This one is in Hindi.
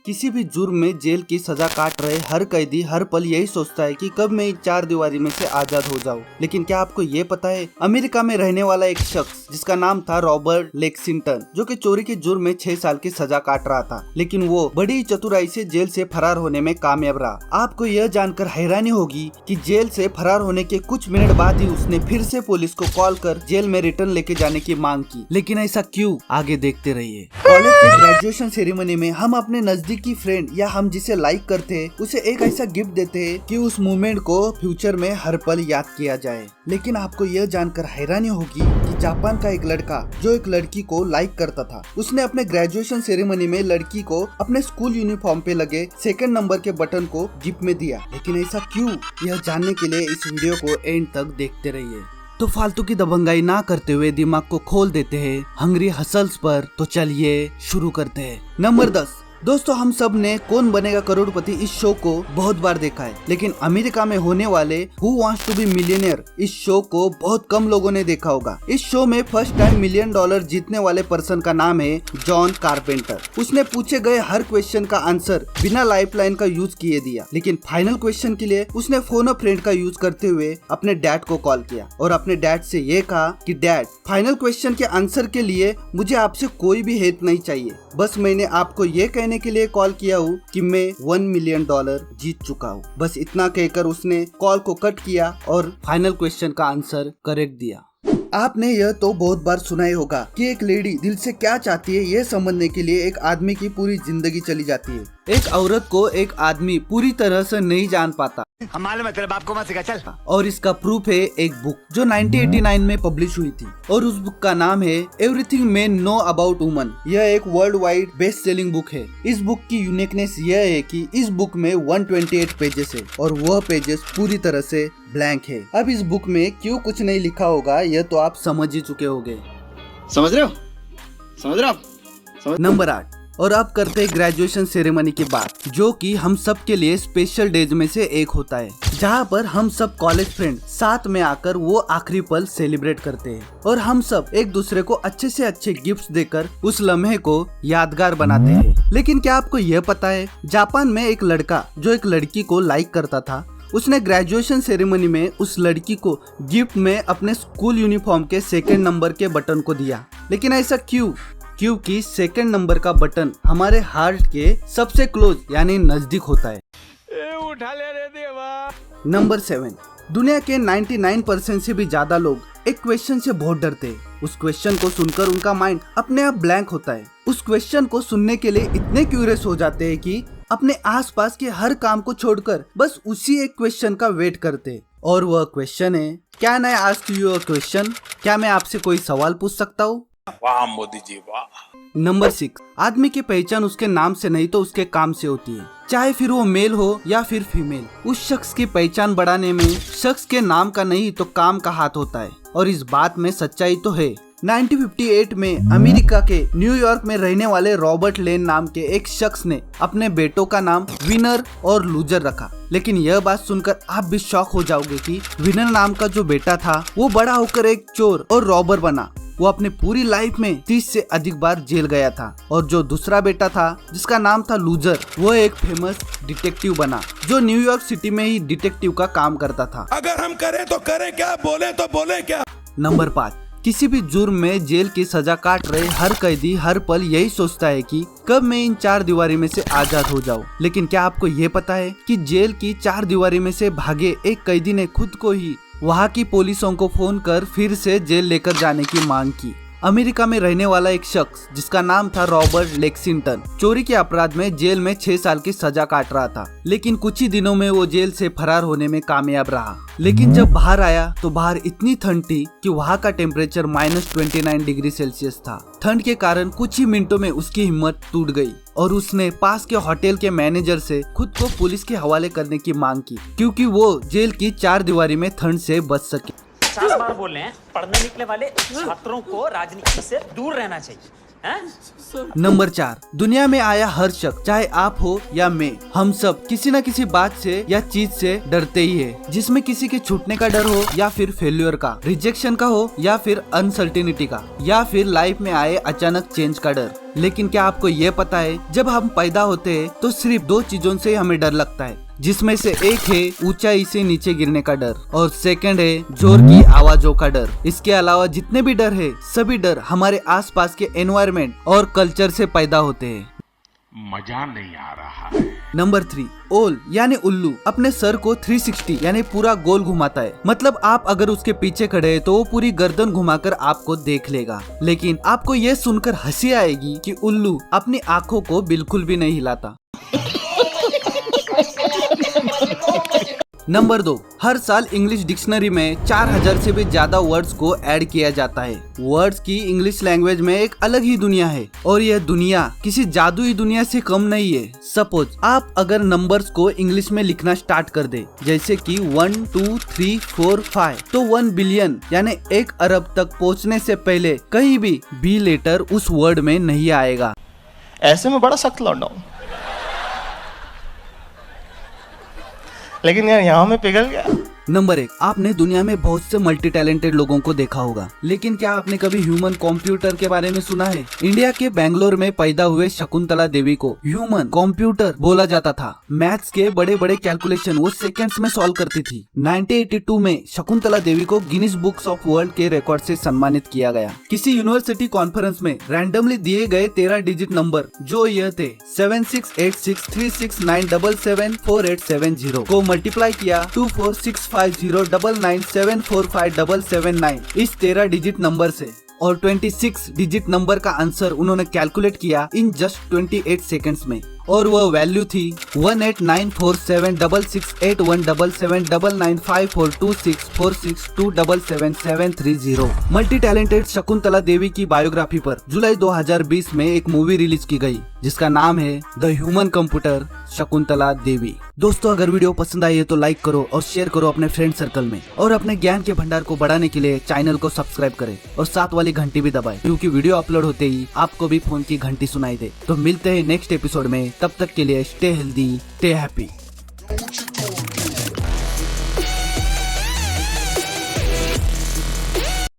किसी भी जुर्म में जेल की सजा काट रहे हर कैदी हर पल यही सोचता है कि कब मैं चार दीवारी में से आजाद हो जाऊं। लेकिन क्या आपको ये पता है, अमेरिका में रहने वाला एक शख्स जिसका नाम था रॉबर्ट लेक्सिंगटन, जो कि चोरी के जुर्म में 6 साल की सजा काट रहा था, लेकिन वो बड़ी चतुराई से जेल से फरार होने में कामयाब रहा। आपको यह जानकर हैरानी होगी कि जेल से फरार होने के कुछ मिनट बाद ही उसने फिर से पुलिस को कॉल कर जेल में रिटर्न लेके जाने की मांग की। लेकिन ऐसा क्यों, आगे देखते रहिए। कॉलेज के ग्रेजुएशन सेरेमनी में हम अपने नजदीकी फ्रेंड या हम जिसे लाइक करते हैं उसे एक ऐसा गिफ्ट देते हैं कि उस मोमेंट को फ्यूचर में हर पल याद किया जाए। लेकिन आपको यह जानकर हैरानी होगी कि जापान का एक लड़का जो एक लड़की को लाइक करता था, उसने अपने ग्रेजुएशन सेरेमनी में लड़की को अपने स्कूल यूनिफॉर्म पे लगे 2nd नंबर के बटन को गिफ्ट में दिया। लेकिन ऐसा क्यों, यह जानने के लिए इस वीडियो को एंड तक देखते रहिए। तो फालतू की दबंगाई ना करते हुए दिमाग को खोल देते हैं हंग्री हसल्स पर। तो चलिए शुरू करते हैं। नंबर 10। दोस्तों, हम सब ने कौन बनेगा करोड़पति इस शो को बहुत बार देखा है, लेकिन अमेरिका में होने वाले who wants to be millionaire इस शो को बहुत कम लोगों ने देखा होगा। इस शो में फर्स्ट टाइम $1 मिलियन जीतने वाले पर्सन का नाम है जॉन कारपेंटर। उसने पूछे गए हर क्वेश्चन का आंसर बिना लाइफलाइन का यूज किए दिया, लेकिन फाइनल क्वेश्चन के लिए उसने फोन अ फ्रेंड का यूज करते हुए अपने डैड को कॉल किया और अपने डैड से ये कहा कि डैड, फाइनल क्वेश्चन के आंसर के लिए मुझे आपसे कोई भी हेल्प नहीं चाहिए, बस मैंने आपको ये कहने के लिए कॉल किया हूँ कि मैं $1 मिलियन जीत चुका हूँ। बस इतना कहकर उसने कॉल को कट किया और फाइनल क्वेश्चन का आंसर करेक्ट दिया। आपने यह तो बहुत बार सुना ही होगा कि एक लेडी दिल से क्या चाहती है यह समझने के लिए एक आदमी की पूरी जिंदगी चली जाती है। एक औरत को एक आदमी पूरी तरह से नहीं जान पाता। हम मालूम है, तेरे बाप को मत सिखा, चल। और इसका प्रूफ है एक बुक जो 1989 में पब्लिश हुई थी और उस बुक का नाम है everything main know about woman. यह एक world wide best selling book है। इस बुक की यूनिकनेस यह है कि इस बुक में 128 पेजेस है और वह पेजेस पूरी तरह से ब्लैंक है। अब इस बुक में क्यों कुछ नहीं लिखा होगा यह तो आप समझ ही चुके होंगे। समझ रहे हो? नंबर 8। और अब करते हैं ग्रेजुएशन सेरेमनी की बात, जो कि हम सब के लिए स्पेशल डेज में से एक होता है, जहाँ पर हम सब कॉलेज फ्रेंड साथ में आकर वो आखिरी पल सेलिब्रेट करते हैं और हम सब एक दूसरे को अच्छे से अच्छे गिफ्ट्स देकर उस लम्हे को यादगार बनाते हैं। लेकिन क्या आपको यह पता है, जापान में एक लड़का जो एक लड़की को लाइक करता था, उसने ग्रेजुएशन सेरेमनी में उस लड़की को गिफ्ट में अपने स्कूल यूनिफॉर्म के 2nd नंबर के बटन को दिया। लेकिन ऐसा क्यों? क्योंकि 2nd नंबर का बटन हमारे हार्ट के सबसे क्लोज यानी नजदीक होता है। उठा ले रे देवा। नंबर 7। दुनिया के 99% से भी ज्यादा लोग एक क्वेश्चन से बहुत डरते हैं। उस क्वेश्चन को सुनकर उनका माइंड अपने आप ब्लैंक होता है। उस क्वेश्चन को सुनने के लिए इतने क्यूरियस हो जाते हैं कि अपने आसपास के हर काम को छोड़कर बस उसी एक क्वेश्चन का वेट करते हैं। और वह क्वेश्चन है, can I ask you a question? क्या मैं आपसे कोई सवाल पूछ सकता हूँ? वाह मोदी जी वाह। नंबर 6। आदमी की पहचान उसके नाम से नहीं तो उसके काम से होती है, चाहे फिर वो मेल हो या फिर फीमेल। उस शख्स की पहचान बढ़ाने में शख्स के नाम का नहीं तो काम का हाथ होता है और इस बात में सच्चाई तो है। 1958 में अमेरिका के न्यूयॉर्क में रहने वाले रॉबर्ट लेन नाम के एक शख्स ने अपने बेटों का नाम विनर और लूजर रखा। लेकिन यह बात सुनकर आप भी शॉक हो जाओगे कि विनर नाम का जो बेटा था वो बड़ा होकर एक चोर और रॉबर बना। वो अपने पूरी लाइफ में 30 से अधिक बार जेल गया था। और जो दूसरा बेटा था जिसका नाम था लूजर, वो एक फेमस डिटेक्टिव बना जो न्यूयॉर्क सिटी में ही डिटेक्टिव का काम करता था। अगर हम करें तो करें क्या, बोले तो बोले क्या। नंबर 5। किसी भी जुर्म में जेल की सजा काट रहे हर कैदी हर पल यही सोचता है कि कब मैं इन 4 दीवारी में से आजाद हो जाऊं। लेकिन क्या आपको ये पता है कि जेल की 4 दीवारी में से भागे एक कैदी ने खुद को ही वहाँ की पुलिसों को फोन कर फिर से जेल लेकर जाने की मांग की। अमेरिका में रहने वाला एक शख्स जिसका नाम था रॉबर्ट लेक्सिंगटन चोरी के अपराध में जेल में 6 साल की सजा काट रहा था, लेकिन कुछ ही दिनों में वो जेल से फरार होने में कामयाब रहा। लेकिन जब बाहर आया तो बाहर इतनी ठंड थी कि वहाँ का टेम्परेचर -29 डिग्री सेल्सियस था। ठंड के कारण कुछ ही मिनटों में उसकी हिम्मत टूट गई और उसने पास के होटल के मैनेजर से खुद को पुलिस के हवाले करने की मांग की, क्योंकि वो जेल की 4 दीवारी में ठंड से बच सके। 50 बार बोल रहे हैं, पढ़ने निकले वाले छात्रों को राजनीति से दूर रहना चाहिए। नंबर 4, दुनिया में आया हर शख्स, चाहे आप हो या मैं, हम सब किसी न किसी बात से या चीज से डरते ही है, जिसमें किसी के छूटने का डर हो या फिर फेल्यूर का, रिजेक्शन का हो या फिर अनसर्टेनिटी का, या फिर लाइफ में आए अचानक चेंज का डर। लेकिन क्या आपको ये पता है, जब हम पैदा होते हैं तो सिर्फ 2 चीजों से हमें डर लगता है, जिसमें से एक है ऊंचाई से नीचे गिरने का डर और सेकंड है जोर की आवाजों का डर। इसके अलावा जितने भी डर है, सभी डर हमारे आसपास के एनवायरनमेंट और कल्चर से पैदा होते हैं। मजा नहीं आ रहा है। नंबर 3, ओल यानी उल्लू अपने सर को 360 यानी पूरा गोल घुमाता है। मतलब आप अगर उसके पीछे खड़े हैं तो वो पूरी गर्दन घुमाकर आपको देख लेगा। लेकिन आपको ये सुनकर हंसी आएगी कि उल्लू अपनी आंखों को बिल्कुल भी नहीं हिलाता। नंबर 2, हर साल इंग्लिश डिक्शनरी में 4000 से भी ज्यादा वर्ड्स को ऐड किया जाता है। वर्ड्स की इंग्लिश लैंग्वेज में एक अलग ही दुनिया है और यह दुनिया किसी जादुई दुनिया से कम नहीं है। सपोज आप अगर नंबर्स को इंग्लिश में लिखना स्टार्ट कर दे, जैसे कि 1 2 3 4 5, तो 1 बिलियन यानी 1 अरब तक पहुँचने से पहले कहीं भी बी लेटर उस वर्ड में नहीं आएगा। ऐसे में बड़ा सख्त लौंडा हूं, लेकिन यार यहाँ में पिघल गया। नंबर 1, आपने दुनिया में बहुत से मल्टी टैलेंटेड लोगों को देखा होगा, लेकिन क्या आपने कभी ह्यूमन कंप्यूटर के बारे में सुना है? इंडिया के बेंगलोर में पैदा हुए शकुंतला देवी को ह्यूमन कंप्यूटर बोला जाता था। मैथ्स के बड़े बड़े कैलकुलेशन वो सेकंड्स में सॉल्व करती थी। 1982 में शकुंतला देवी को गिनीज बुक्स ऑफ वर्ल्ड के रिकॉर्ड से सम्मानित किया गया। किसी यूनिवर्सिटी कॉन्फ्रेंस में रैंडमली दिए गए 13 डिजिट नंबर, जो यह थे 76863697774870 को मल्टीप्लाई किया 24650997457779 इस 13 डिजिट नंबर से, और 26 डिजिट नंबर का आंसर उन्होंने कैलकुलेट किया इन जस्ट 28 सेकंड्स में, और वह वैल्यू थी 189476877799542646277730। मल्टी टैलेंटेड शकुंतला देवी की बायोग्राफी पर जुलाई 2020 में एक मूवी रिलीज की गई, जिसका नाम है the human computer Shakuntala Devi. दोस्तों, अगर वीडियो पसंद आई है तो लाइक करो और शेयर करो अपने फ्रेंड सर्कल में, और अपने ज्ञान के भंडार को बढ़ाने के लिए चैनल को सब्सक्राइब करें और साथ वाली घंटी भी दबाएं, क्योंकि वीडियो अपलोड होते ही आपको भी फोन की घंटी सुनाई दे। तो मिलते हैं नेक्स्ट एपिसोड में, तब तक के लिए स्टे हेल्दी, स्टे हैप्पी।